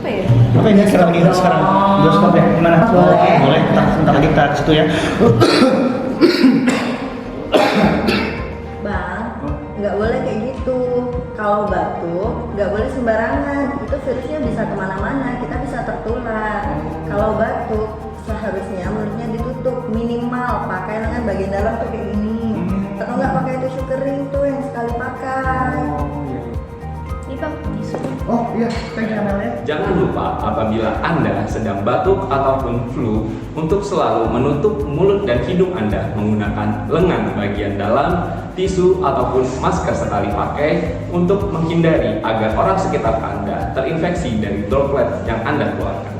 ya? Apa ini sekarang bioskop ya? Gimana? Boleh. Bentar lagi kita ke situ ya. Bang, nggak boleh kayak gitu. Kalau batuk, nggak boleh sembarangan. Itu virusnya bisa kemana-mana, kita bisa tertular. Kalau batuk, seharusnya mulutnya ditutup. Minimal pakai lengan bagian dalam tuh kayak gini. Atau nggak pakai tisu kering tuh yang sekali pakai. Ini bang, tisu. Oh iya, thank you Amelia. Jangan lupa apabila Anda sedang batuk ataupun flu untuk selalu menutup mulut dan hidung Anda menggunakan lengan bagian dalam, tisu ataupun masker sekali pakai untuk menghindari agar orang sekitar Anda terinfeksi dari droplet yang Anda keluarkan.